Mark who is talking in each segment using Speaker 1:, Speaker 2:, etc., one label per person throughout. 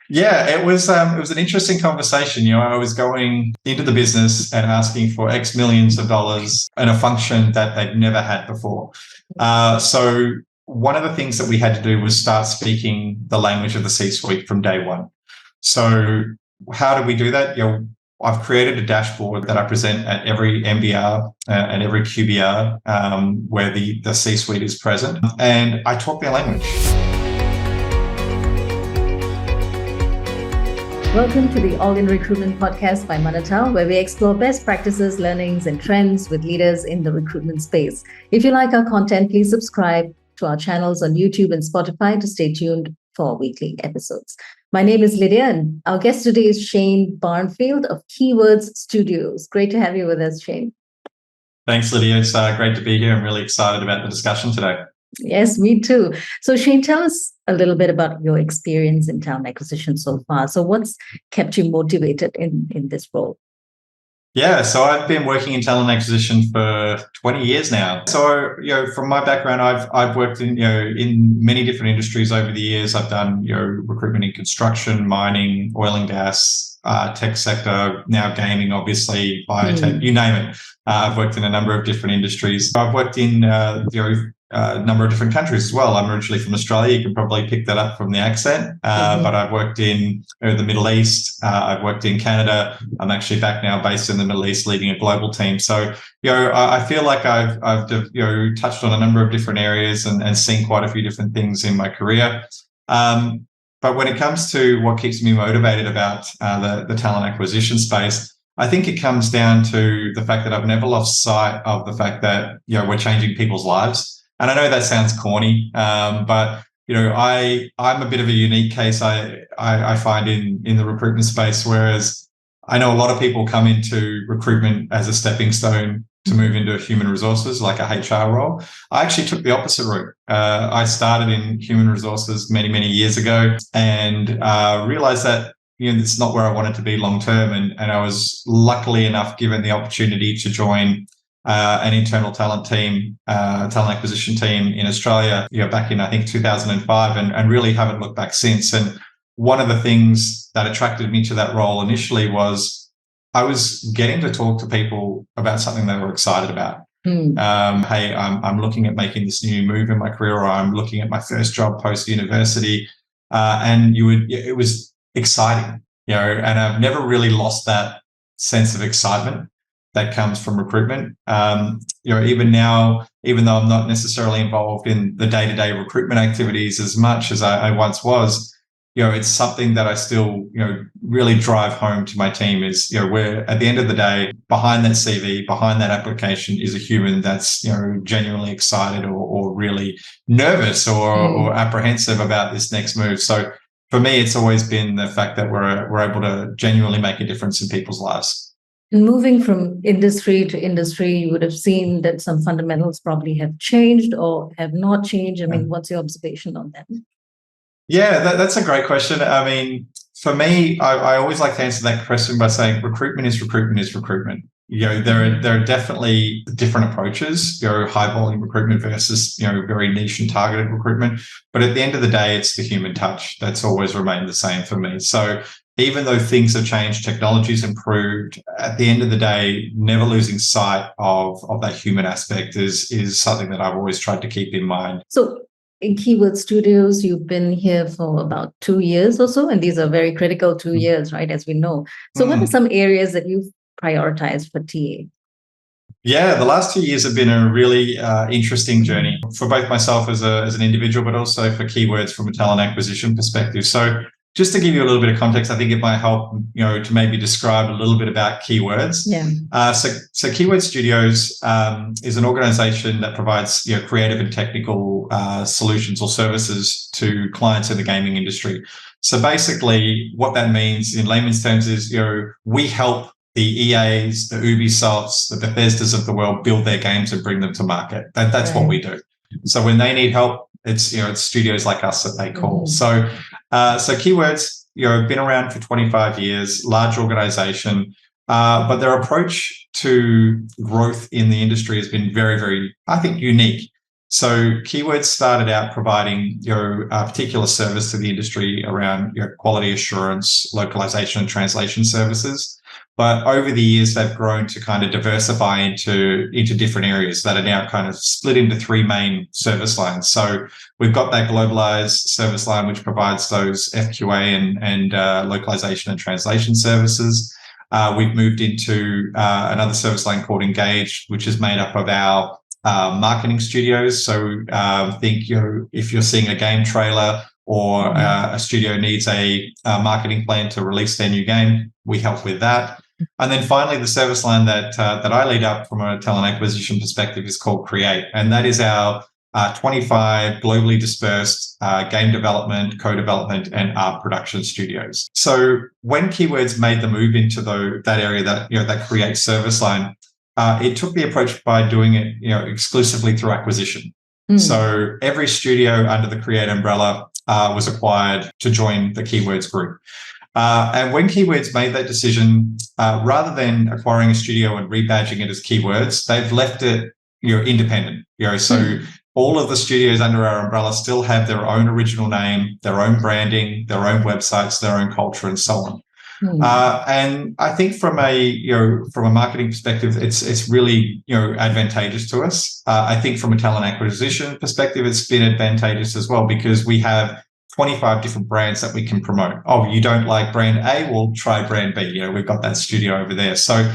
Speaker 1: Yeah, it was an interesting conversation. I was going into the business and asking for X millions of dollars and a function that they'd never had before. So one of the things that we had to do was start speaking the language of the C-suite from day one. So how do we do that? I've created a dashboard that I present at every MBR and every QBR where the C-suite is present, and I talk their language.
Speaker 2: Welcome to the All in Recruitment podcast by Manatal, where we explore best practices, learnings, and trends with leaders in the recruitment space. If you like our content, please subscribe to our channels on YouTube and Spotify to stay tuned for weekly episodes. My name is Lydia, and our guest today is Shane Barnfield of Keywords Studios. Great to have you with us, Shane.
Speaker 1: Thanks, Lydia. It's great to be here. I'm really excited about the discussion today.
Speaker 2: Yes, me too. So Shane, tell us a little bit about your experience in talent acquisition so far. So what's kept you motivated in this role?
Speaker 1: Yeah, so I've been working in talent acquisition for 20 years now. So, from my background, I've worked in many different industries over the years. I've done, recruitment in construction, mining, oil and gas, tech sector, now gaming, obviously, biotech, you name it. I've worked in a number of different industries. I've worked in, a number of different countries as well. I'm originally from Australia. You can probably pick that up from the accent. But I've worked in the Middle East. I've worked in Canada. I'm actually back now based in the Middle East leading a global team. So, I feel like I've touched on a number of different areas and seen quite a few different things in my career. But when it comes to what keeps me motivated about the talent acquisition space, I think it comes down to the fact that I've never lost sight of the fact that, we're changing people's lives. And I know that sounds corny, but I'm a bit of a unique case. I find in the recruitment space, whereas I know a lot of people come into recruitment as a stepping stone to move into human resources, like a HR role. I actually took the opposite route. I started in human resources many, many years ago, and realized that it's not where I wanted to be long term. And I was luckily enough given the opportunity to join an internal talent acquisition team in Australia, back in, I think, 2005, and really haven't looked back since. And one of the things that attracted me to that role initially was I was getting to talk to people about something they were excited about. Hey, I'm looking at making this new move in my career, or I'm looking at my first job post university, and it was exciting, and I've never really lost that sense of excitement that comes from recruitment. Even now, even though I'm not necessarily involved in the day-to-day recruitment activities as much as I once was, it's something that I still, really drive home to my team is, where at the end of the day, behind that CV, behind that application is a human that's, genuinely excited or really nervous or apprehensive about this next move. So for me, it's always been the fact that we're able to genuinely make a difference in people's lives.
Speaker 2: Moving from industry to industry, you would have seen that some fundamentals probably have changed or have not changed. I mean, what's your observation on that?
Speaker 1: Yeah, that's a great question. I mean, for me, I always like to answer that question by saying recruitment is recruitment is recruitment. There are definitely different approaches, high volume recruitment versus, very niche and targeted recruitment. But at the end of the day, it's the human touch that's always remained the same for me. So even though things have changed, technology's improved, at the end of the day, never losing sight of that human aspect is something that I've always tried to keep in mind.
Speaker 2: So in Keyword Studios, you've been here for about 2 years or so, and these are very critical 2 years, right, as we know. So what are some areas that you've prioritized for TA?
Speaker 1: Yeah, the last 2 years have been a really interesting journey for both myself as an individual, but also for Keywords from a talent acquisition perspective. So just to give you a little bit of context, I think it might help, to maybe describe a little bit about Keywords.
Speaker 2: Yeah.
Speaker 1: So Keyword Studios is an organization that provides, creative and technical solutions or services to clients in the gaming industry. So basically what that means in layman's terms is, we help the EAs, the Ubisofts, the Bethesdas of the world build their games and bring them to market. That's what we do. So when they need help, it's studios like us that they call. So Keywords, been around for 25 years, large organization, but their approach to growth in the industry has been very, very, I think, unique. So Keywords started out providing a particular service to the industry around quality assurance, localization and translation services. But over the years, they've grown to kind of diversify into different areas that are now kind of split into three main service lines. So we've got that globalized service line, which provides those FQA and localization and translation services. We've moved into another service line called Engage, which is made up of our marketing studios. So think if you're seeing a game trailer or a studio needs a marketing plan to release their new game, we help with that. And then finally, the service line that I lead up from a talent acquisition perspective is called Create, and that is our 25 globally dispersed game development, co-development, and art production studios. So when Keywords made the move into that area, that Create service line, it took the approach by doing it, exclusively through acquisition. So every studio under the Create umbrella was acquired to join the Keywords group. And when Keywords made that decision, rather than acquiring a studio and rebadging it as Keywords, they've left it, independent. So all of the studios under our umbrella still have their own original name, their own branding, their own websites, their own culture, and so on. And I think from a marketing perspective, it's really advantageous to us. I think from a talent acquisition perspective, it's been advantageous as well, because we have 25 different brands that we can promote. Oh, you don't like brand A? Well, try brand B. We've got that studio over there. So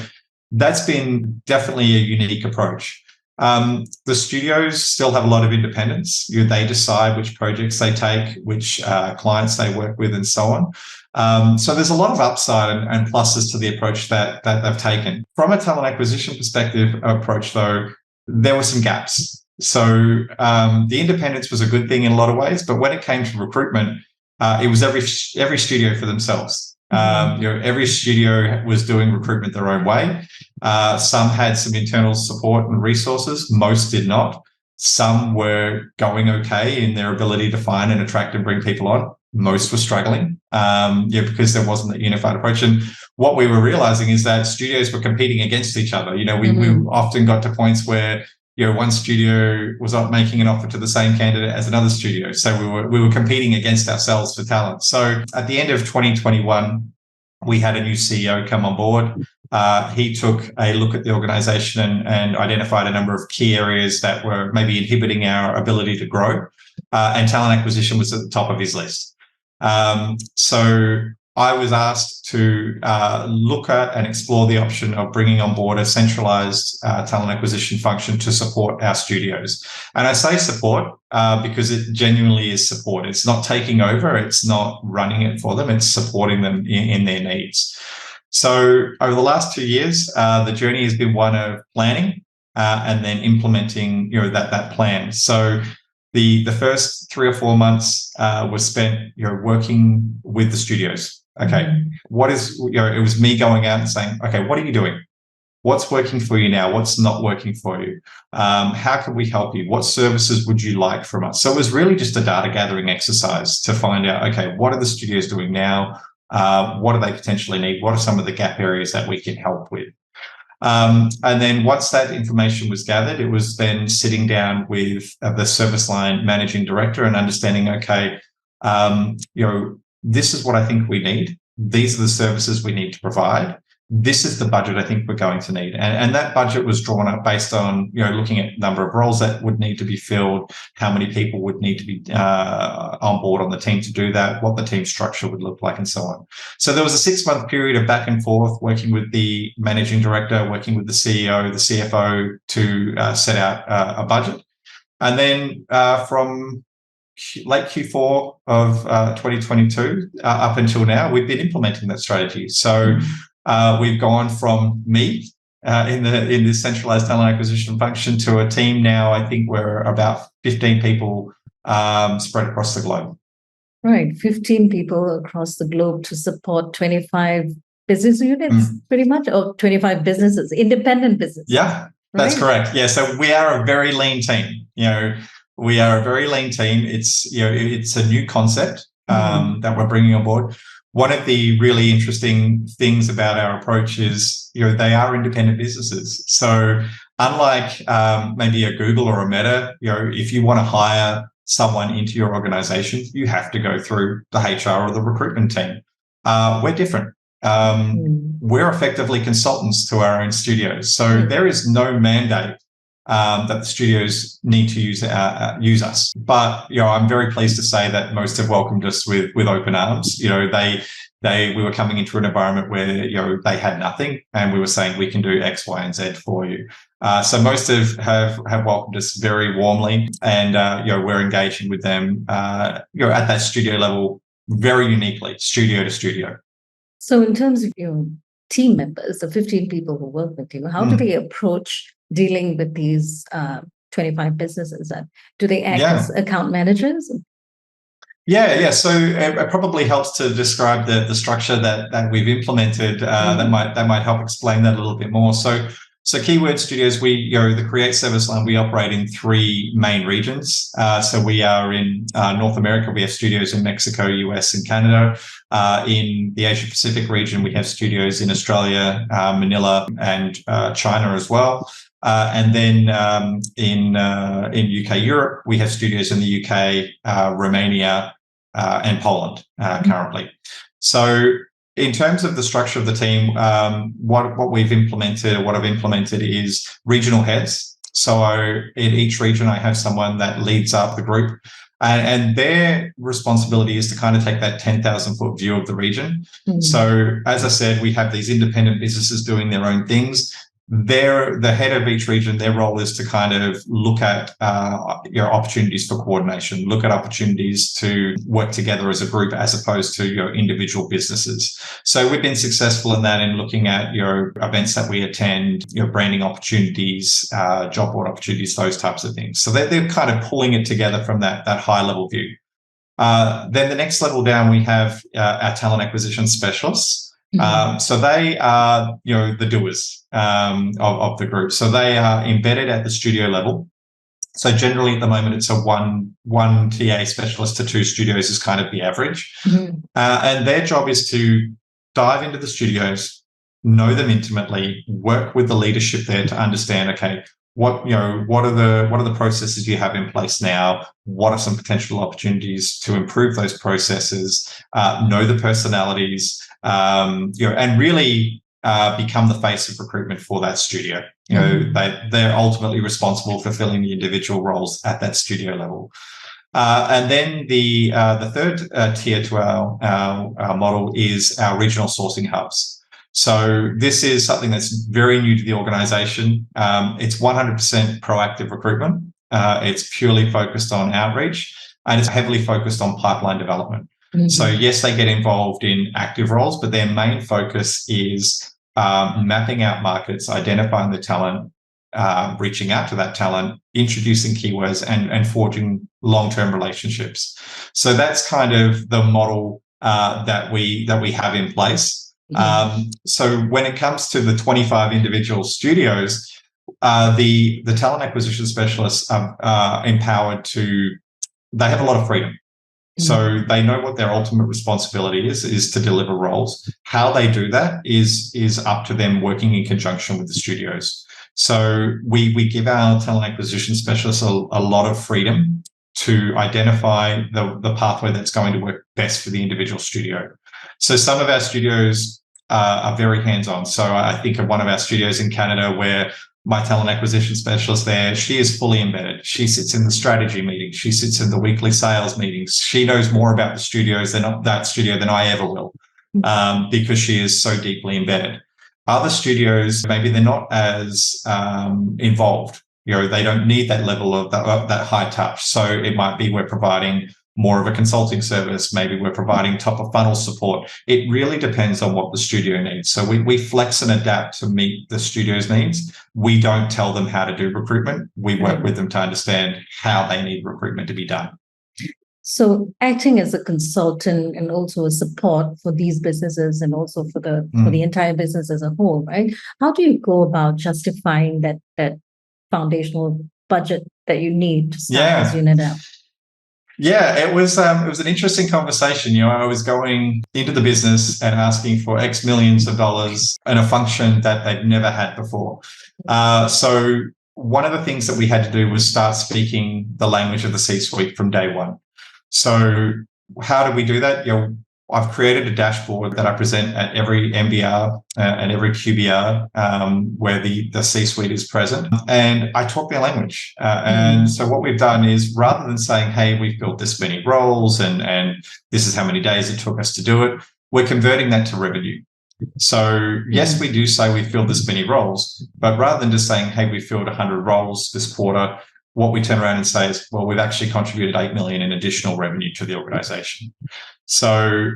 Speaker 1: that's been definitely a unique approach. The studios still have a lot of independence. They decide which projects they take, which clients they work with, and so on. So there's a lot of upside and pluses to the approach that they've taken. From a talent acquisition perspective approach, though, there were some gaps. So the independence was a good thing in a lot of ways, but when it came to recruitment, it was every studio for themselves. Every studio was doing recruitment their own way. Some had some internal support and resources. Most did not. Some were going okay in their ability to find and attract and bring people on. Most were struggling, because there wasn't a unified approach. And what we were realizing is that studios were competing against each other. We often got to points where one studio was not making an offer to the same candidate as another studio. So we were competing against ourselves for talent. So at the end of 2021, we had a new CEO come on board. He took a look at the organization and identified a number of key areas that were maybe inhibiting our ability to grow. And talent acquisition was at the top of his list. So I was asked to look at and explore the option of bringing on board a centralized talent acquisition function to support our studios. And I say support because it genuinely is support. It's not taking over. It's not running it for them. It's supporting them in their needs. So over the last 2 years, the journey has been one of planning and then implementing that plan. So the first 3 or 4 months was spent working with the studios. Okay, what is, it was me going out and saying, okay, what are you doing? What's working for you now? What's not working for you? How can we help you? What services would you like from us? So it was really just a data gathering exercise to find out, okay, what are the studios doing now? What do they potentially need? What are some of the gap areas that we can help with? And then once that information was gathered, it was then sitting down with the service line managing director and understanding, okay, this is what I think we need. These are the services we need to provide. This is the budget I think we're going to need. And that budget was drawn up based on, looking at number of roles that would need to be filled, how many people would need to be on board on the team to do that, what the team structure would look like, and so on. So there was a 6-month period of back and forth, working with the managing director, working with the CEO, the CFO to set out a budget. And then from late Q4 of 2022 up until now, we've been implementing that strategy. So we've gone from me in this centralized talent acquisition function to a team now. I think we're about 15 people spread across the globe.
Speaker 2: Right, 15 people across the globe to support 25 business units, pretty much, or 25 businesses, independent businesses.
Speaker 1: Yeah, that's correct. Yeah, so we are a very lean team. We are a very lean team. It's a new concept that we're bringing on board. One of the really interesting things about our approach is, they are independent businesses. So Unlike maybe a Google or a Meta, if you want to hire someone into your organization, you have to go through the HR or the recruitment team. We're different. We're effectively consultants to our own studios. So there is no mandate that the studios need to use us. But, I'm very pleased to say that most have welcomed us with open arms. We were coming into an environment where, they had nothing, and we were saying, we can do X, Y, and Z for you. So most have welcomed us very warmly, and, we're engaging with them, at that studio level, very uniquely, studio to studio.
Speaker 2: So in terms of your team members, the 15 people who work with you, how do they approach dealing with these 25 businesses? Do they act as account managers?
Speaker 1: Yeah. So it probably helps to describe the structure that we've implemented. That might help explain that a little bit more. So Keyword Studios, the Create service line, we operate in 3 main regions. So we are in North America. We have studios in Mexico, US, and Canada. In the Asia Pacific region, we have studios in Australia, Manila, and China as well. And then in UK Europe, we have studios in the UK, Romania, and Poland currently. So in terms of the structure of the team, what we've implemented, or what I've implemented, is regional heads. So in each region, I have someone that leads up the group, and their responsibility is to kind of take that 10,000-foot view of the region. So as I said, we have these independent businesses doing their own things. The head of each region, their role is to kind of look at opportunities for coordination, look at opportunities to work together as a group, as opposed to individual businesses. So we've been successful in that, in looking at events that we attend, branding opportunities, job board opportunities, those types of things. So they're kind of pulling it together from that high level view. Then the next level down, we have our talent acquisition specialists. So they are, the doers of the group. So they are embedded at the studio level. So generally at the moment, it's a one TA specialist to 2 studios is kind of the average. And their job is to dive into the studios, know them intimately, work with the leadership there to understand, okay, what are the processes you have in place now? What are some potential opportunities to improve those processes? Know the personalities, and really become the face of recruitment for that studio. They're ultimately responsible for filling the individual roles at that studio level. And then the third tier to our model is our regional sourcing hubs. So this is something that's very new to the organization. It's 100% proactive recruitment. It's purely focused on outreach, and it's heavily focused on pipeline development. So yes, they get involved in active roles, but their main focus is mapping out markets, identifying the talent, reaching out to that talent, introducing keywords, and forging long-term relationships. So that's kind of the model that we have in place. So when it comes to the 25 individual studios, the talent acquisition specialists are empowered they have a lot of freedom. So they know what their ultimate responsibility is to deliver roles. How they do that is up to them, working in conjunction with the studios. So we give our talent acquisition specialists a lot of freedom to identify the pathway that's going to work best for the individual studio. So some of our studios are very hands-on. So I think of one of our studios in Canada where my talent acquisition specialist there, she is fully embedded. She sits in the strategy meetings. She sits in the weekly sales meetings. She knows more about the studios than I ever will, because she is so deeply embedded. Other studios, maybe they're not as involved. They don't need that level of that high touch. So it might be we're providing more of a consulting service. Maybe we're providing top of funnel support. It really depends on what the studio needs. So we flex and adapt to meet the studio's needs. We don't tell them how to do recruitment. We work with them to understand how they need recruitment to be done.
Speaker 2: So acting as a consultant and also a support for these businesses, and also for the entire business as a whole, right? How do you go about justifying that foundational budget that you need to start this unit out?
Speaker 1: Yeah, it was an interesting conversation. I was going into the business and asking for X millions of dollars in a function that they'd never had before. So one of the things that we had to do was start speaking the language of the C-suite from day one. So how do we do that? I've created a dashboard that I present at every MBR and every QBR where the C-suite is present, and I talk their language. And so what we've done is, rather than saying, "Hey, we've built this many roles and this is how many days it took us to do it," we're converting that to revenue. So yes, we do say we filled this many roles, but rather than just saying, "Hey, we filled 100 roles this quarter," what we turn around and say is, "Well, we've actually contributed 8 million in additional revenue to the organization." So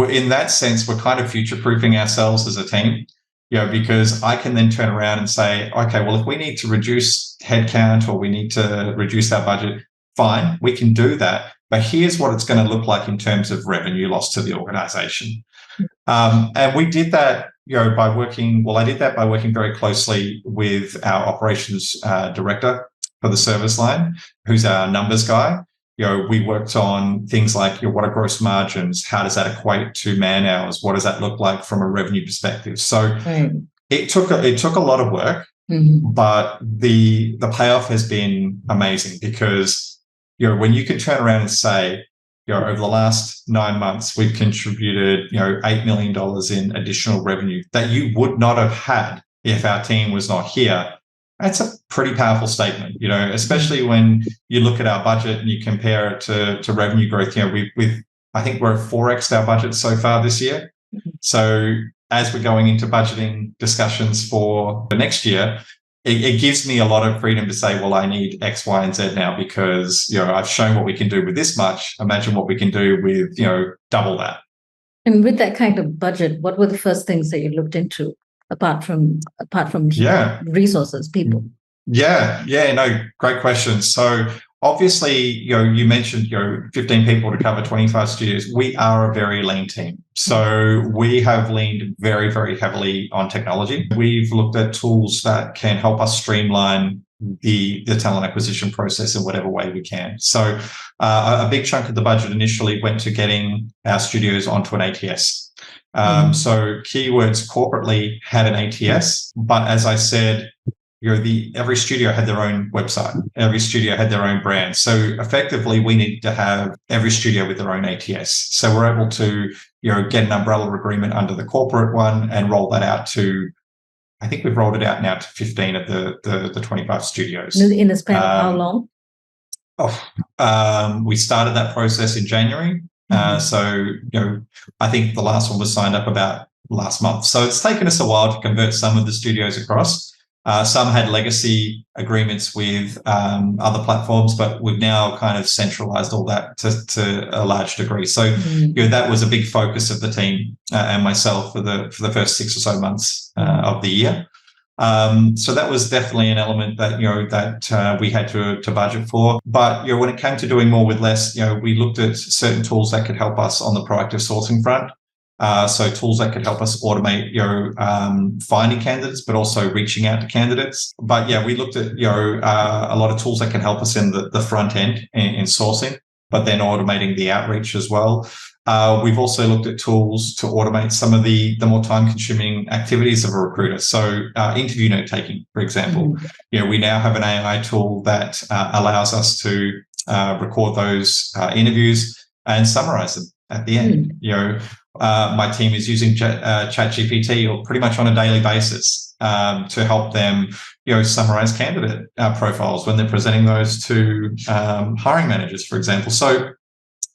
Speaker 1: in that sense, we're kind of future-proofing ourselves as a team, because I can then turn around and say, "Okay, well, if we need to reduce headcount or we need to reduce our budget, fine, we can do that. But here's what it's going to look like in terms of revenue loss to the organization." And we did that, by working. Well, I did that by working very closely with our operations director for the service line, who's our numbers guy. We worked on things like, what are gross margins? How does that equate to man hours? What does that look like from a revenue perspective? So it took a lot of work, but the payoff has been amazing, because when you can turn around and say, over the last 9 months, we've contributed, $8 million in additional revenue that you would not have had if our team was not here. That's a pretty powerful statement, especially when you look at our budget and you compare it to revenue growth. I think we're at 4x our budget so far this year. So as we're going into budgeting discussions for the next year, it gives me a lot of freedom to say, well, I need X, Y, and Z now, because, I've shown what we can do with this much. Imagine what we can do with, double that.
Speaker 2: And with that kind of budget, what were the first things that you looked into? Apart from resources, people.
Speaker 1: No, great question. So obviously, you mentioned 15 people to cover 25 studios. We are a very lean team, so we have leaned very, very heavily on technology. We've looked at tools that can help us streamline the talent acquisition process in whatever way we can. So a big chunk of the budget initially went to getting our studios onto an ATS. So Keywords corporately had an ATS, but as I said, every studio had their own website, every studio had their own brand. So effectively, we needed to have every studio with their own ATS. So we're able to, get an umbrella agreement under the corporate one and roll that out to, I think we've rolled it out now to 15 of the 25 studios.
Speaker 2: In a span of how long?
Speaker 1: We started that process in January. So, I think the last one was signed up about last month. So it's taken us a while to convert some of the studios across. Some had legacy agreements with other platforms, but we've now kind of centralized all that to a large degree. So, that was a big focus of the team and myself for the first 6 or so months of the year. So that was definitely an element that, that we had to budget for. But, when it came to doing more with less, we looked at certain tools that could help us on the proactive sourcing front. So tools that could help us automate, finding candidates, but also reaching out to candidates. But we looked at, a lot of tools that can help us in the front end in sourcing, but then automating the outreach as well. We've also looked at tools to automate some of the more time-consuming activities of a recruiter. So interview note-taking, for example. We now have an AI tool that allows us to record those interviews and summarize them at the end. My team is using ChatGPT or pretty much on a daily basis to help them, summarize candidate profiles when they're presenting those to hiring managers, for example. So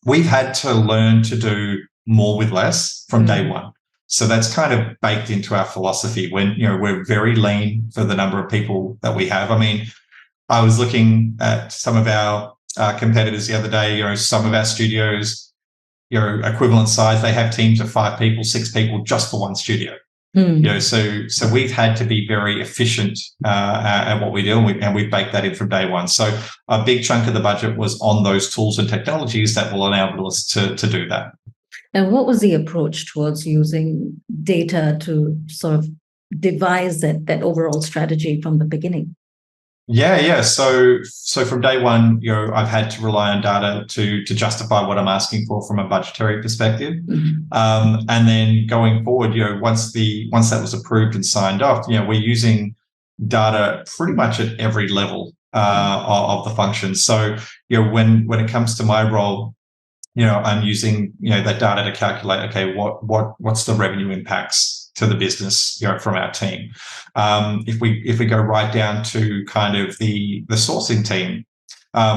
Speaker 1: we've had to learn to do more with less from day one. So that's kind of baked into our philosophy when, we're very lean for the number of people that we have. I mean, I was looking at some of our competitors the other day, some of our studios, equivalent size, they have teams of 5 people, 6 people just for one studio. So we've had to be very efficient at what we do, and we've baked that in from day one. So a big chunk of the budget was on those tools and technologies that will enable us to do that.
Speaker 2: And what was the approach towards using data to sort of devise that overall strategy from the beginning?
Speaker 1: Yeah. So from day one, I've had to rely on data to justify what I'm asking for from a budgetary perspective. And then going forward, once that was approved and signed off, we're using data pretty much at every level of the function. So, when it comes to my role, I'm using, that data to calculate, okay, what's the revenue impacts to the business, from our team. If we go right down to kind of the sourcing team,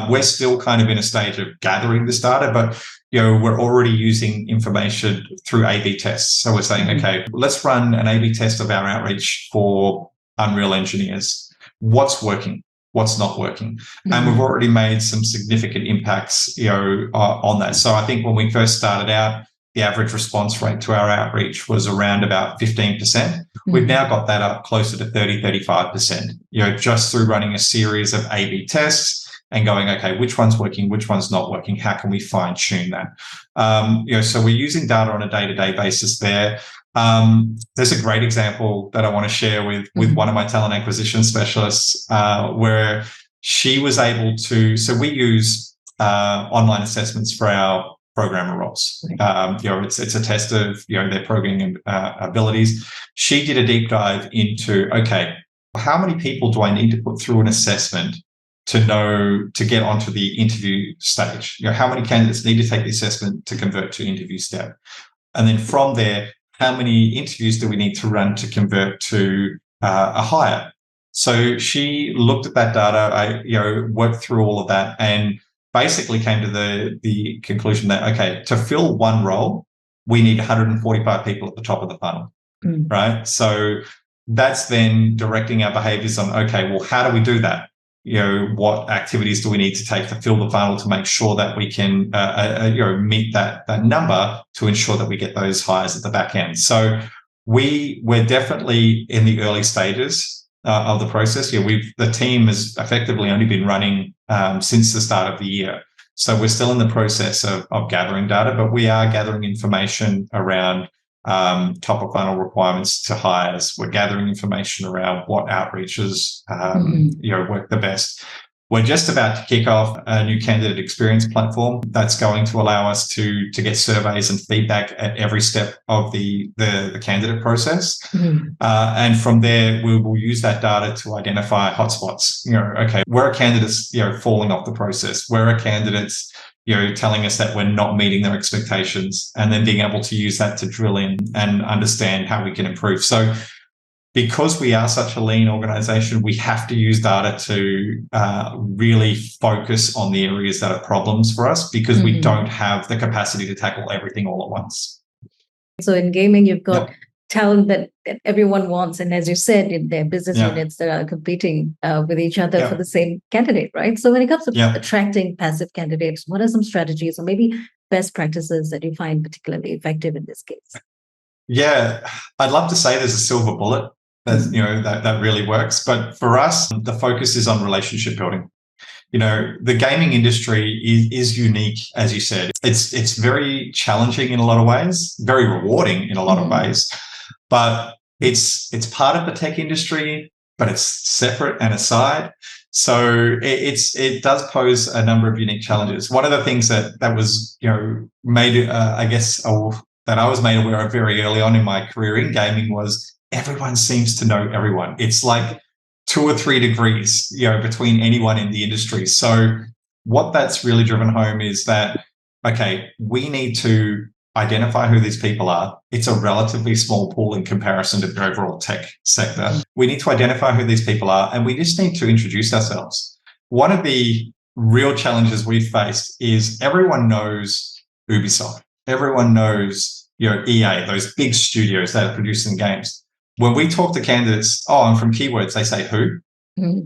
Speaker 1: we're still kind of in a stage of gathering this data, but we're already using information through A/B tests. So we're saying, okay, let's run an A/B test of our outreach for Unreal engineers. What's working? What's not working? And we've already made some significant impacts, on that. So I think when we first started out, the average response rate to our outreach was around about 15%. We've now got that up closer to 30-35%, just through running a series of A/B tests and going, okay, which one's working, which one's not working? How can we fine tune that? So we're using data on a day-to-day basis there. There's a great example that I want to share with one of my talent acquisition specialists, where she was able to, so we use online assessments for our programmer roles. It's a test of, their programming abilities. She did a deep dive into, okay, how many people do I need to put through an assessment to get onto the interview stage? How many candidates need to take the assessment to convert to interview step? And then from there, how many interviews do we need to run to convert to a hire? So she looked at that data, worked through all of that, and basically came to the conclusion that, okay, to fill one role, we need 145 people at the top of the funnel, right? So that's then directing our behaviors on, okay, well, how do we do that? What activities do we need to take to fill the funnel to make sure that we can, meet that number to ensure that we get those hires at the back end. So we're definitely in the early stages of the process. The team has effectively only been running since the start of the year. So we're still in the process of gathering data, but we are gathering information around top of funnel requirements to hires. We're gathering information around what outreaches work the best. We're just about to kick off a new candidate experience platform that's going to allow us to get surveys and feedback at every step of the candidate process. And from there, we will use that data to identify hotspots. Okay, where are candidates falling off the process? Where are candidates telling us that we're not meeting their expectations, and then being able to use that to drill in and understand how we can improve. So because we are such a lean organization, we have to use data to really focus on the areas that are problems for us, because we don't have the capacity to tackle everything all at once.
Speaker 2: So in gaming, you've got talent that everyone wants. And as you said, in their business units that are competing with each other for the same candidate, right? So when it comes to attracting passive candidates, what are some strategies or maybe best practices that you find particularly effective in this case?
Speaker 1: Yeah, I'd love to say there's a silver bullet that really works. But for us, the focus is on relationship building. The gaming industry is unique, as you said. It's very challenging in a lot of ways, very rewarding in a lot of ways. But it's part of the tech industry, but it's separate and aside. So it does pose a number of unique challenges. One of the things that was made, that I was made aware of very early on in my career in gaming was everyone seems to know everyone. It's like 2 or 3 degrees, between anyone in the industry. So what that's really driven home is that, okay, we need to identify who these people are. It's a relatively small pool in comparison to the overall tech sector. We need to identify who these people are, and we just need to introduce ourselves. One of the real challenges we've faced is everyone knows Ubisoft. Everyone knows, EA, those big studios that are producing games. When we talk to candidates, I'm from Keywords, they say who?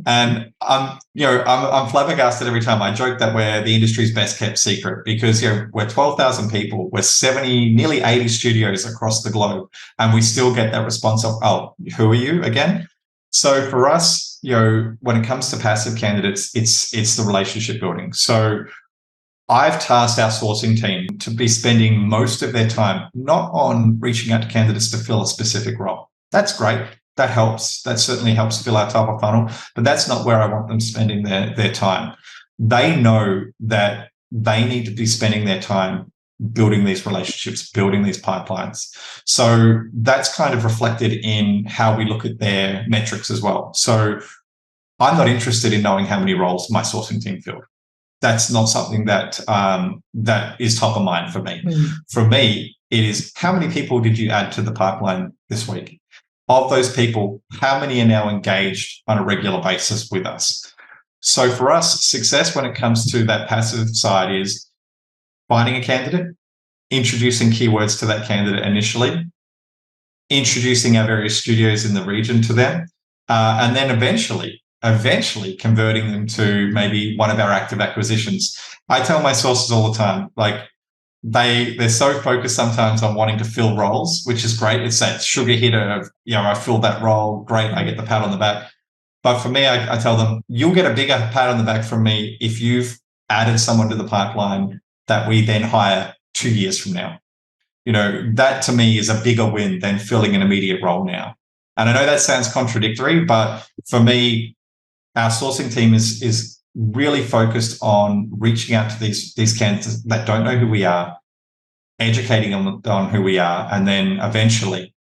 Speaker 1: And I'm flabbergasted every time. I joke that we're the industry's best kept secret, because we're 12,000 people, we're 70, nearly 80 studios across the globe, and we still get that response of, who are you again? So for us, when it comes to passive candidates, it's the relationship building. So I've tasked our sourcing team to be spending most of their time not on reaching out to candidates to fill a specific role. That's great. that helps. That certainly helps fill our top of funnel, but that's not where I want them spending their time. They know that they need to be spending their time building these relationships, building these pipelines. So that's kind of reflected in how we look at their metrics as well. So I'm not interested in knowing how many roles my sourcing team filled. That's not something that that is top of mind for me. For me, it is how many people did you add to the pipeline this week? Of those people, how many are now engaged on a regular basis with us? So for us, success when it comes to that passive side is finding a candidate, introducing keywords to that candidate initially, introducing our various studios in the region to them, and then eventually converting them to maybe one of our active acquisitions. I tell my sources all the time, like they're so focused sometimes on wanting to fill roles, which is great. It's that sugar hitter of, I filled that role, great, I get the pat on the back. But for me, I tell them, you'll get a bigger pat on the back from me if you've added someone to the pipeline that we then hire 2 years from now. That to me is a bigger win than filling an immediate role now. And I know that sounds contradictory, but for me, our sourcing team is really focused on reaching out to these candidates that don't know who we are, educating them on who we are, and then eventually,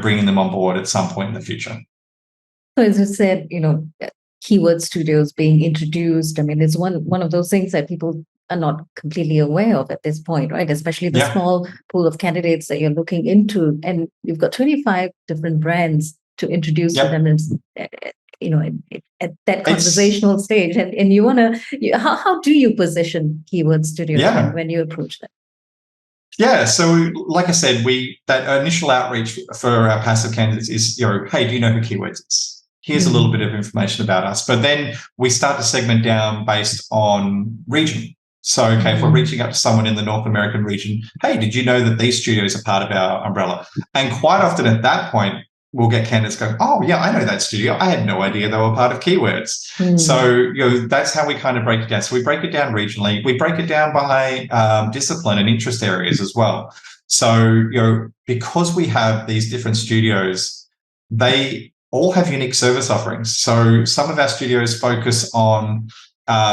Speaker 1: bringing them on board at some point in the future.
Speaker 2: So as you said, keyword studios being introduced, I mean, it's one of those things that people are not completely aware of at this point, right? Especially the small pool of candidates that you're looking into, and you've got 25 different brands to introduce to them, at that conversational stage. And you want to, how do you position keyword studios when you approach them?
Speaker 1: Yeah, so like I said, that initial outreach for our passive candidates is, hey, do you know who Keywords is? Here's a little bit of information about us. But then we start to segment down based on region. So, okay, if we're reaching out to someone in the North American region, hey, did you know that these studios are part of our umbrella? And quite often at that point, we'll get candidates going, oh, yeah, I know that studio. I had no idea they were part of Keywords. So, that's how we kind of break it down. So we break it down regionally. We break it down by discipline and interest areas as well. So, because we have these different studios, they all have unique service offerings. So some of our studios focus on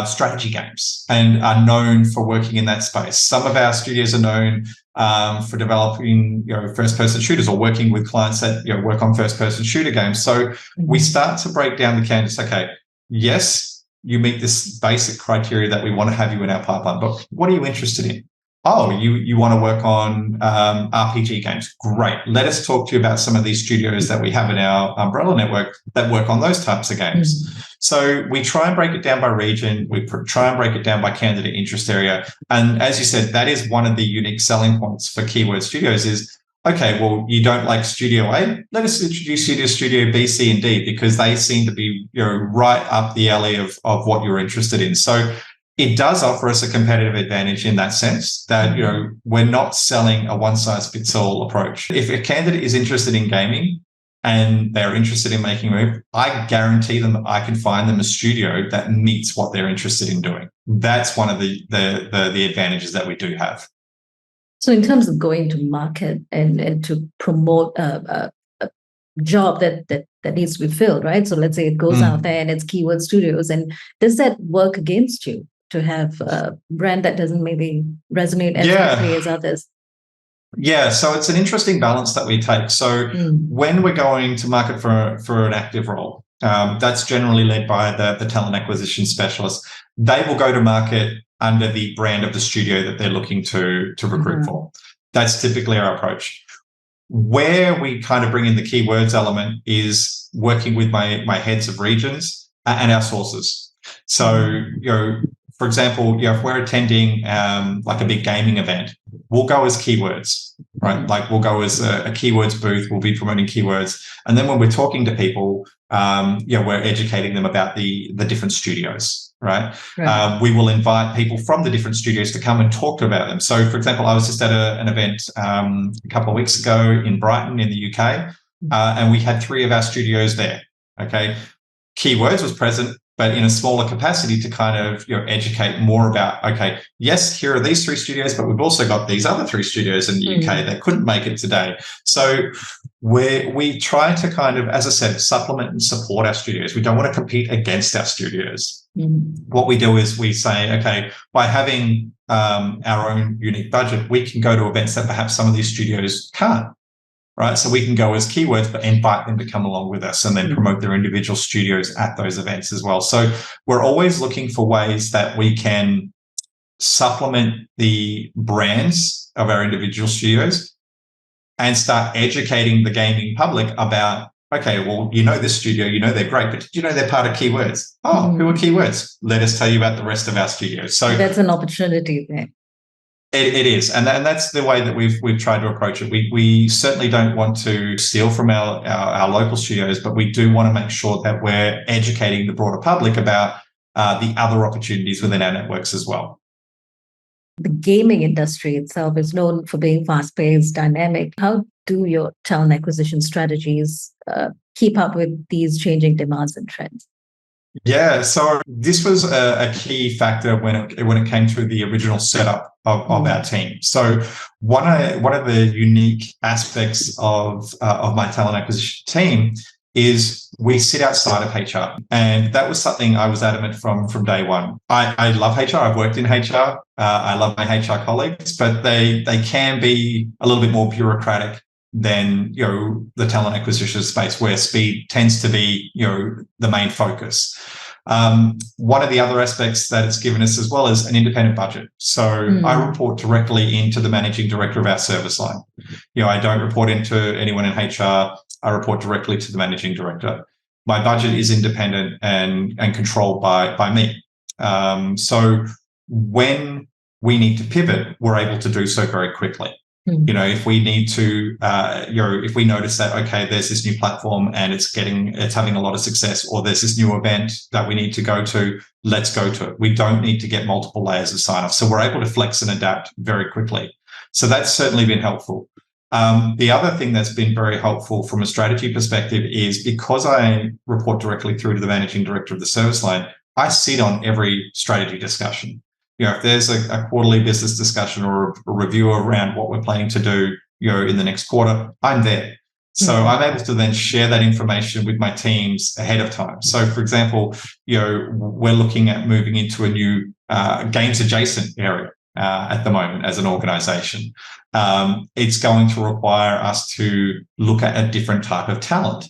Speaker 1: strategy games and are known for working in that space. Some of our studios are known for developing, first-person shooters or working with clients that work on first-person shooter games. So we start to break down the canvas. Okay, yes, you meet this basic criteria that we want to have you in our pipeline, but what are you interested in? Oh, you want to work on RPG games. Great. Let us talk to you about some of these studios that we have in our umbrella network that work on those types of games. So we try and break it down by region. We try and break it down by candidate interest area. And as you said, that is one of the unique selling points for Keyword Studios is, okay, well, you don't like Studio A. Let us introduce you to Studio B, C, and D because they seem to be right up the alley of what you're interested in. So it does offer us a competitive advantage in that sense that, we're not selling a one-size-fits-all approach. If a candidate is interested in gaming and they're interested in making a move, I guarantee them that I can find them a studio that meets what they're interested in doing. That's one of the advantages that we do have.
Speaker 2: So in terms of going to market and to promote a job that needs to be filled, right? So let's say it goes out there and it's Keyword Studios, and does that work against you to have a brand that doesn't maybe resonate as quickly as others?
Speaker 1: Yeah, so it's an interesting balance that we take. So when we're going to market for an active role, that's generally led by the talent acquisition specialist. They will go to market under the brand of the studio that they're looking to recruit for. That's typically our approach. Where we kind of bring in the keywords element is working with my heads of regions and our sources. So, for example, if we're attending like a big gaming event, we'll go as keywords, right? Like we'll go as a keywords booth, we'll be promoting keywords. And then when we're talking to people, we're educating them about the different studios, right? We will invite people from the different studios to come and talk about them. So, for example, I was just at an event a couple of weeks ago in Brighton in the UK, and we had 3 of our studios there, okay? Keywords was present, but in a smaller capacity to kind of educate more about, okay, yes, here are these 3 studios, but we've also got these other 3 studios in the UK that couldn't make it today. So we try to kind of, as I said, supplement and support our studios. We don't want to compete against our studios. What we do is we say, okay, by having our own unique budget, we can go to events that perhaps some of these studios can't, right? So we can go as keywords, but invite them to come along with us and then promote their individual studios at those events as well. So we're always looking for ways that we can supplement the brands of our individual studios and start educating the gaming public about, okay, well, you know this studio, you know they're great, but did you know they're part of Keywords? Oh, who are Keywords? Let us tell you about the rest of our studios. So
Speaker 2: that's an opportunity there.
Speaker 1: It is, and that's the way that we've tried to approach it. We certainly don't want to steal from our local studios, but we do want to make sure that we're educating the broader public about the other opportunities within our networks as well.
Speaker 2: The gaming industry itself is known for being fast-paced, dynamic. How do your talent acquisition strategies keep up with these changing demands and trends?
Speaker 1: Yeah, so this was a key factor when it came to the original setup of our team. So one of the unique aspects of my talent acquisition team is we sit outside of HR. And that was something I was adamant from day one. I love HR. I've worked in HR. I love my HR colleagues, but they can be a little bit more bureaucratic than, the talent acquisition space, where speed tends to be, the main focus. One of the other aspects that it's given us as well is an independent budget. So I report directly into the managing director of our service line. I don't report into anyone in HR. I report directly to the managing director. My budget is independent and controlled by me. So when we need to pivot, we're able to do so very quickly. If we need to, if we notice that, okay, there's this new platform and it's having a lot of success, or there's this new event that we need to go to, let's go to it. We don't need to get multiple layers of sign off. So we're able to flex and adapt very quickly. So that's certainly been helpful. The other thing that's been very helpful from a strategy perspective is, because I report directly through to the managing director of the service line, I sit on every strategy discussion. If there's a quarterly business discussion or a review around what we're planning to do, in the next quarter, I'm there. So I'm able to then share that information with my teams ahead of time. So, for example, we're looking at moving into a new games adjacent area at the moment as an organization. It's going to require us to look at a different type of talent.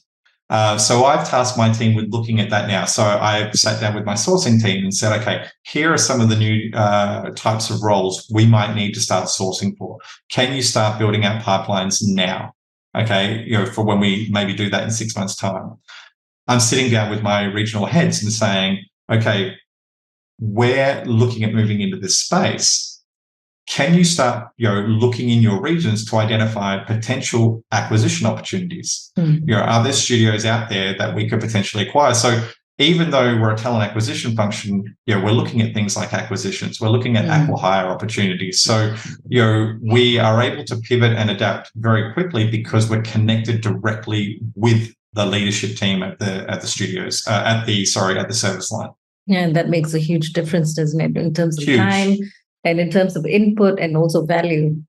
Speaker 1: So I've tasked my team with looking at that now. So I've sat down with my sourcing team and said, okay, here are some of the new types of roles we might need to start sourcing for. Can you start building out pipelines now? Okay, for when we maybe do that in 6 months' time. I'm sitting down with my regional heads and saying, okay, we're looking at moving into this space. Can you start, looking in your regions to identify potential acquisition opportunities? Are there studios out there that we could potentially acquire? So even though we're a talent acquisition function, we're looking at things like acquisitions. We're looking at acqui-hire opportunities. So, we are able to pivot and adapt very quickly because we're connected directly with the leadership team at the studios, at the service line.
Speaker 2: Yeah, and that makes a huge difference, doesn't it, in terms of time and in terms of input and also value.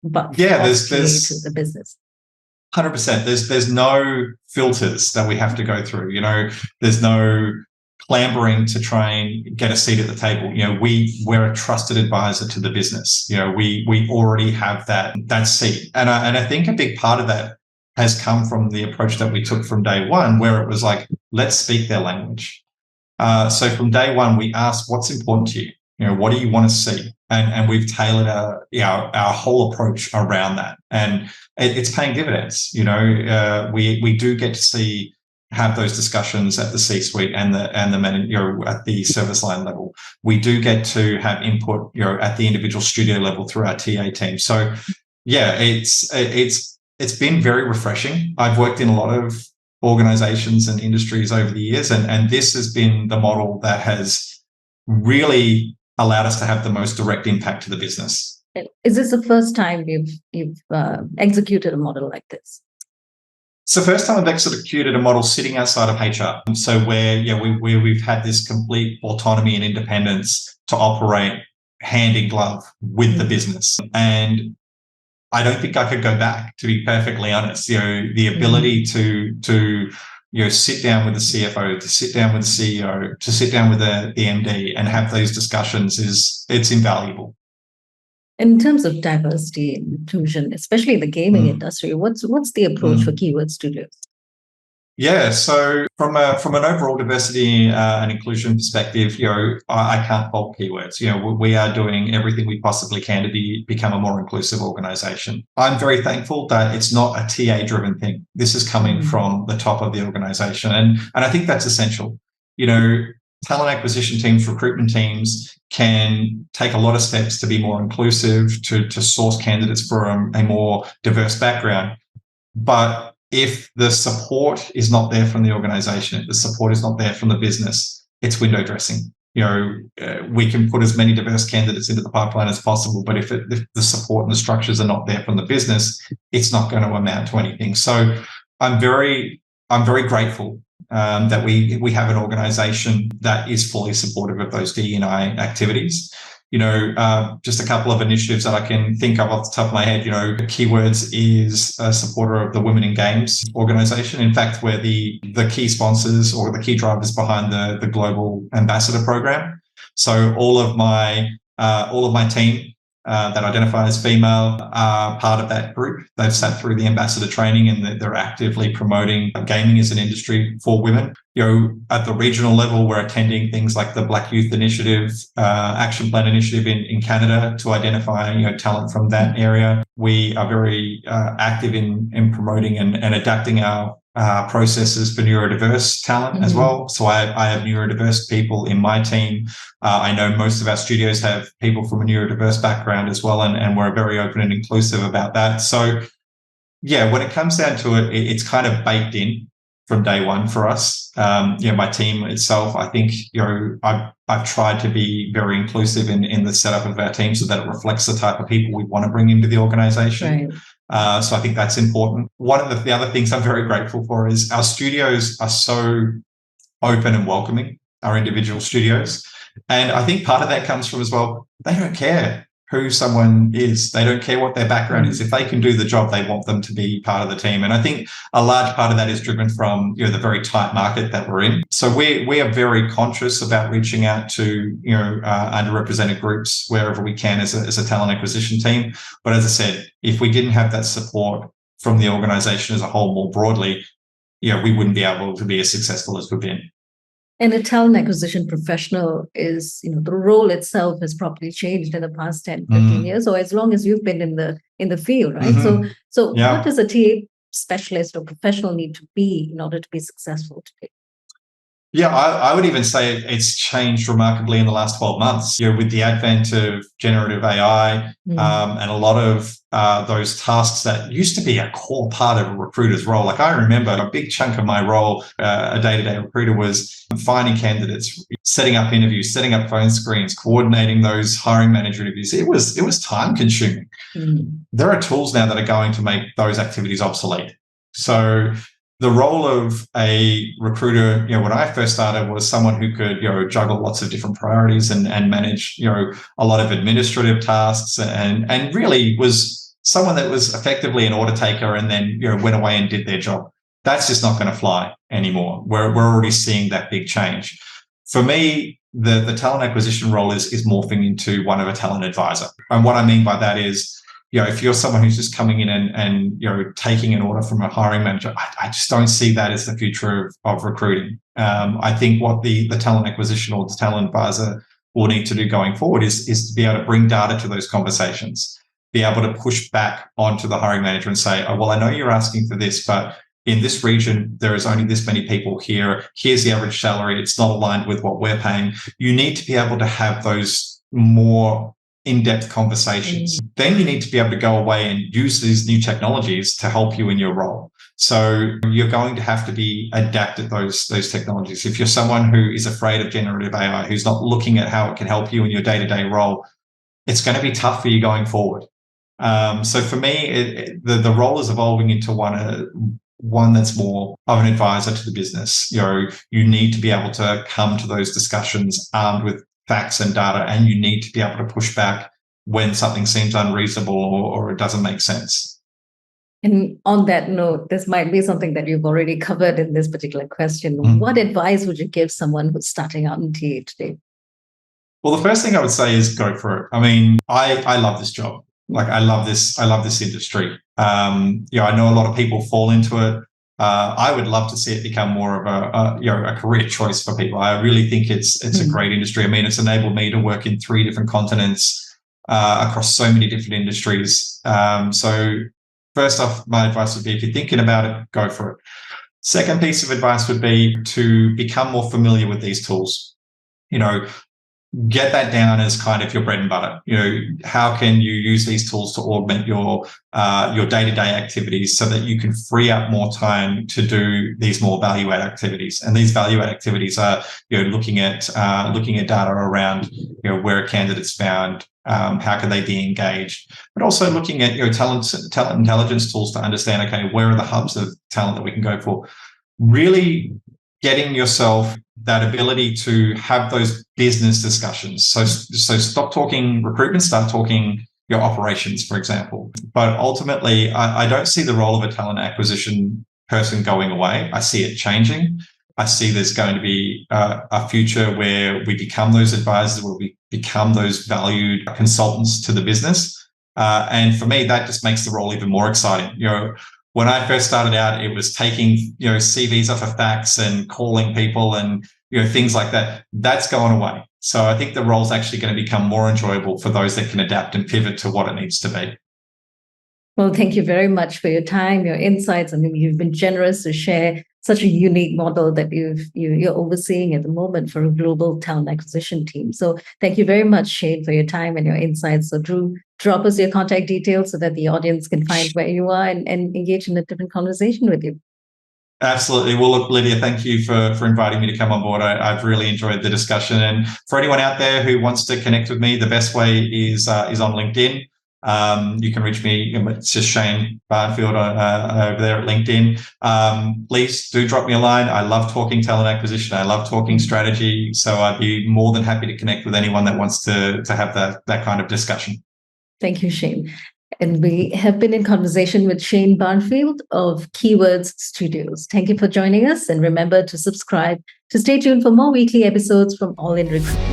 Speaker 2: But
Speaker 1: there's
Speaker 2: to the business.
Speaker 1: 100%. There's no filters that we have to go through. There's no clambering to try and get a seat at the table. We're a trusted advisor to the business. We already have that seat, and I think a big part of that has come from the approach that we took from day one, where it was like, let's speak their language. So from day one, we asked, what's important to you? What do you want to see? And we've tailored our whole approach around that. And it's paying dividends. We do get to have those discussions at the C-suite and the at the service line level. We do get to have input, at the individual studio level through our TA team. So it's been very refreshing. I've worked in a lot of organizations and industries over the years, and this has been the model that has really allowed us to have the most direct impact to the business.
Speaker 2: Is this the first time you've executed a model like this?
Speaker 1: It's the first time I've executed a model sitting outside of HR. So where we've had this complete autonomy and independence to operate hand in glove with the business. And I don't think I could go back, to be perfectly honest. The ability to sit down with the CFO, to sit down with the CEO, to sit down with the MD and have those discussions it's invaluable.
Speaker 2: In terms of diversity and inclusion, especially in the gaming industry, what's the approach for Keyword Studios?
Speaker 1: Yeah, so from an overall diversity and inclusion perspective, I can't fault Keywords. We are doing everything we possibly can to become a more inclusive organization. I'm very thankful that it's not a TA-driven thing. This is coming from the top of the organization, and I think that's essential. Talent acquisition teams, recruitment teams can take a lot of steps to be more inclusive, to source candidates from a more diverse background, but if the support is not there from the organization, if the support is not there from the business, it's window dressing. We can put as many diverse candidates into the pipeline as possible, but if the support and the structures are not there from the business, it's not going to amount to anything. So I'm very grateful that we have an organization that is fully supportive of those DE&I activities. Just a couple of initiatives that I can think of off the top of my head. Keywords is a supporter of the Women in Games organization. In fact, we're the key sponsors or the key drivers behind the Global Ambassador program. So all of my team that identify as female are part of that group. They've sat through the ambassador training and they're actively promoting gaming as an industry for women. At the regional level, we're attending things like the Black Youth Initiative, Action Plan Initiative in Canada to identify talent from that area. We are very active in promoting and adapting our processes for neurodiverse talent as well. So I have neurodiverse people in my team. I know most of our studios have people from a neurodiverse background as well, and we're very open and inclusive about that. So yeah, when it comes down to it, it's kind of baked in from day one for us. My team itself, I think, I've tried to be very inclusive in the setup of our team so that it reflects the type of people we want to bring into the organization. Right. So I think that's important. One of the other things I'm very grateful for is our studios are so open and welcoming, our individual studios. And I think part of that comes from as well, they don't care who someone is. They don't care what their background is. If they can do the job, they want them to be part of the team. And I think a large part of that is driven from the very tight market that we're in. So we are very conscious about reaching out to underrepresented groups wherever we can as a talent acquisition team. But as I said, if we didn't have that support from the organization as a whole more broadly, we wouldn't be able to be as successful as we've been.
Speaker 2: And a talent acquisition professional is, the role itself has probably changed in the past 10, 15 years, or as long as you've been in the field, right? So what does a TA specialist or professional need to be in order to be successful today?
Speaker 1: Yeah, I would even say it's changed remarkably in the last 12 months. With the advent of generative AI and a lot of those tasks that used to be a core part of a recruiter's role. Like I remember a big chunk of my role, a day-to-day recruiter, was finding candidates, setting up interviews, setting up phone screens, coordinating those hiring manager interviews. It was time-consuming. There are tools now that are going to make those activities obsolete. So the role of a recruiter, when I first started, was someone who could, juggle lots of different priorities and manage, a lot of administrative tasks, and really was someone that was effectively an order taker and then, went away and did their job. That's just not going to fly anymore. We're already seeing that big change. For me, the talent acquisition role is morphing into one of a talent advisor. And what I mean by that is, if you're someone who's just coming in and taking an order from a hiring manager, I just don't see that as the future of recruiting. I think what the talent acquisition or the talent advisor will need to do going forward is to be able to bring data to those conversations, be able to push back onto the hiring manager and say, oh, well, I know you're asking for this, but in this region, there is only this many people here. Here's the average salary. It's not aligned with what we're paying. You need to be able to have those more in-depth conversations. Then you need to be able to go away and use these new technologies to help you in your role. So you're going to have to be adept at those technologies. If you're someone who is afraid of generative AI, who's not looking at how it can help you in your day-to-day role, it's going to be tough for you going forward. So for me, the role is evolving into one that's more of an advisor to the business. You need to be able to come to those discussions armed with facts and data, and you need to be able to push back when something seems unreasonable or it doesn't make sense.
Speaker 2: And on that note, this might be something that you've already covered in this particular question. What advice would you give someone who's starting out in TA today?
Speaker 1: Well, the first thing I would say is go for it. I mean, I love this job. Like I love this industry. I know a lot of people fall into it. I would love to see it become more of a career choice for people. I really think it's a great industry. I mean, it's enabled me to work in 3 different continents across so many different industries. So first off, my advice would be, if you're thinking about it, go for it. Second piece of advice would be to become more familiar with these tools. Get that down as kind of your bread and butter. How can you use these tools to augment your day-to-day activities so that you can free up more time to do these more value-add activities? And these value-add activities are, looking at data around, where a candidate's found, how can they be engaged, but also looking at talent intelligence tools to understand, okay, where are the hubs of talent that we can go for? Really getting yourself that ability to have those business discussions. So stop talking recruitment, start talking your operations, for example. But ultimately, I don't see the role of a talent acquisition person going away. I see it changing. I see there's going to be a future where we become those advisors, where we become those valued consultants to the business. And for me, that just makes the role even more exciting. When I first started out, it was taking, CVs off of fax and calling people and, things like that. That's gone away. So I think the role is actually going to become more enjoyable for those that can adapt and pivot to what it needs to be.
Speaker 2: Well, thank you very much for your time, your insights. I mean, you've been generous to share such a unique model that you're overseeing at the moment for a global talent acquisition team. So thank you very much, Shane, for your time and your insights. So Drew, drop us your contact details so that the audience can find where you are and engage in a different conversation with you.
Speaker 1: Absolutely. Well, look, Lydia, thank you for inviting me to come on board. I've really enjoyed the discussion. And for anyone out there who wants to connect with me, the best way is on LinkedIn. You can reach me. It's just Shane Barnfield over there at LinkedIn. Please do drop me a line. I love talking talent acquisition. I love talking strategy. So I'd be more than happy to connect with anyone that wants to have that kind of discussion.
Speaker 2: Thank you, Shane. And we have been in conversation with Shane Barnfield of Keywords Studios. Thank you for joining us. And remember to subscribe to stay tuned for more weekly episodes from All in Recruitment.